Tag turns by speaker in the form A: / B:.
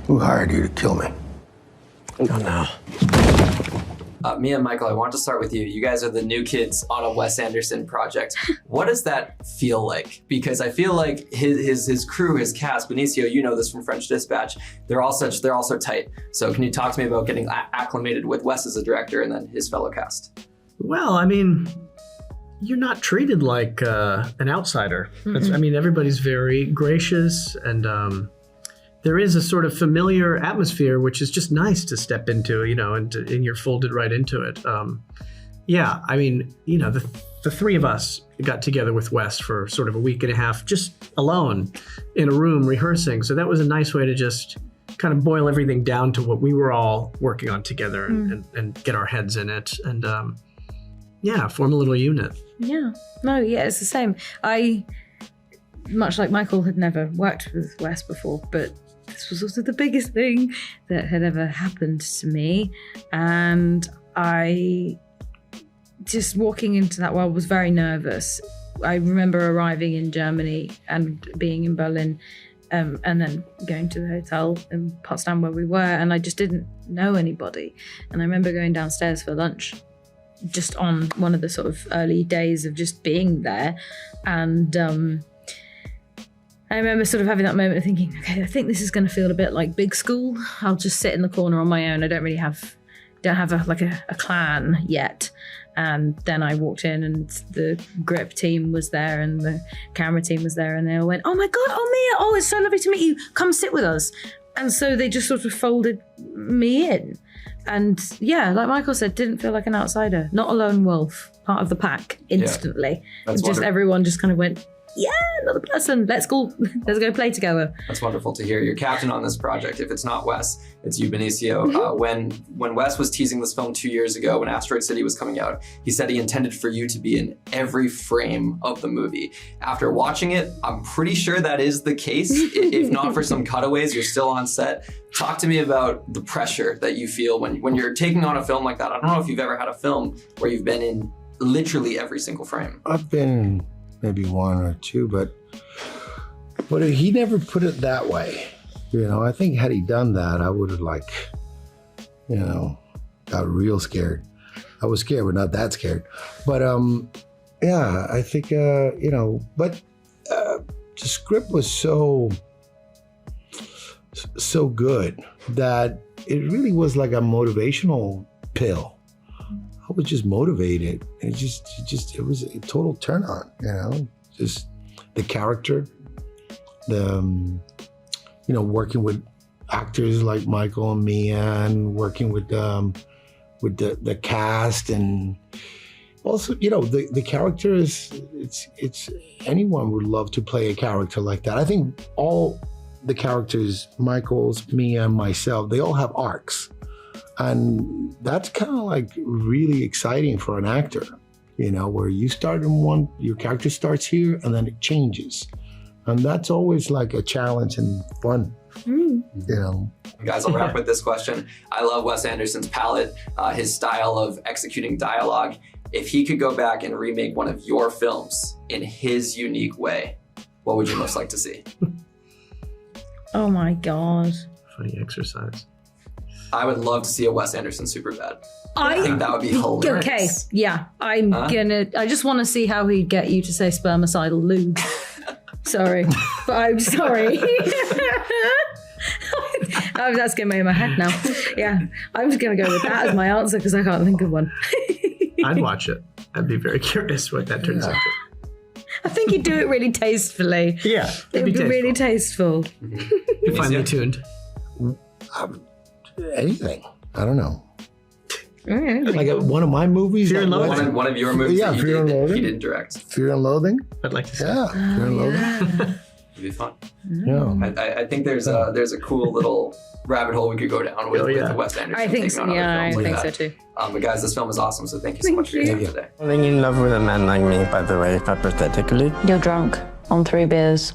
A: Who hired you to kill me?
B: Oh, no.
C: Mia and Michael, I want to start with you. You guys are the new kids on a Wes Anderson project. What does that feel like? Because I feel like his crew, his cast, Benicio, you know this from French Dispatch, they're all so tight. So can you talk to me about getting acclimated with Wes as a director and then his fellow cast?
D: Well, I mean, you're not treated like an outsider. I mean, everybody's very gracious, and there is a sort of familiar atmosphere, which is just nice to step into, you know, and you're folded right into it. Yeah, I mean, you know, the three of us got together with Wes for sort of a week and a half, just alone in a room rehearsing. So that was a nice way to just kind of boil everything down to what we were all working on together and get our heads in it. And yeah, form a little unit.
E: Yeah, no, yeah, it's the same. I, much like Michael, had never worked with Wes before, but this was also the biggest thing that had ever happened to me. And I, just walking into that world, was very nervous. I remember arriving in Germany and being in Berlin, and then going to the hotel in Potsdam where we were, and I just didn't know anybody. And I remember going downstairs for lunch just on one of the sort of early days of just being there. And I remember sort of having that moment of thinking, okay, I think this is going to feel a bit like big school. I'll just sit in the corner on my own. I don't have a clan yet. And then I walked in and the grip team was there and the camera team was there, and they all went, oh my God, oh Mia, oh, it's so lovely to meet you. Come sit with us. And so they just sort of folded me in. And yeah, like Michael said, didn't feel like an outsider, not a lone wolf, part of the pack instantly.
C: That's
E: just everyone just kind of went, yeah, another person, let's go play together.
C: That's wonderful to hear. You're captain on this project. If it's not Wes, it's you, Benicio. When Wes was teasing this film 2 years ago, when Asteroid City was coming out, he said he intended for you to be in every frame of the movie. After watching it, I'm pretty sure that is the case. If not for some cutaways, you're still on set. Talk to me about the pressure that you feel when you're taking on a film like that. I don't know if you've ever had a film where you've been in literally every single frame.
A: I've been maybe one or two, but he never put it that way. You know, I think had he done that, I would have got real scared. I was scared, but not that scared. But yeah, I think, but the script was so good that it really was like a motivational pill. I was just motivated. It was a total turn on, you know, just the character, working with actors like Michael and Mia, and working with the cast, and also, you know, the characters, it's anyone would love to play a character like that. I think all the characters, Michael's, Mia, and myself, they all have arcs. And that's kind of like really exciting for an actor, you know, where you start in one, your character starts here and then it changes. And that's always like a challenge and fun, you know.
C: Guys, I'll wrap with this question. I love Wes Anderson's palette, his style of executing dialogue. If he could go back and remake one of your films in his unique way, what would you most like to see?
E: Oh my God.
D: Funny exercise.
C: I would love to see a Wes Anderson Superbad. I think that would be hilarious.
E: Okay, yeah. I just want to see how he'd get you to say spermicidal lube. Sorry, but I'm sorry. That's getting me in my head now. Yeah, I'm just going to go with that as my answer because I can't think of one.
D: I'd watch it. I'd be very curious what that turns into.
E: I think he'd do it really tastefully.
D: Yeah,
E: it would be really tasteful.
D: You're finely tuned.
A: Anything. I don't know.
E: Right.
A: Like one of my movies.
D: Fear and Loathing.
C: One of your movies that
A: Fear and Loathing.
C: He didn't direct.
A: Fear and Loathing.
D: I'd like to see.
A: Yeah, Fear and Loathing.
C: It'd be fun.
A: Yeah.
C: I think there's a cool little rabbit hole we could go down with the Wes Anderson.
E: I think so. Yeah, I think so too.
C: But guys, this film is awesome. So thank you so much for your time today.
B: Falling in love with a man like me, by the way, hypothetically.
F: You're drunk on 3 beers.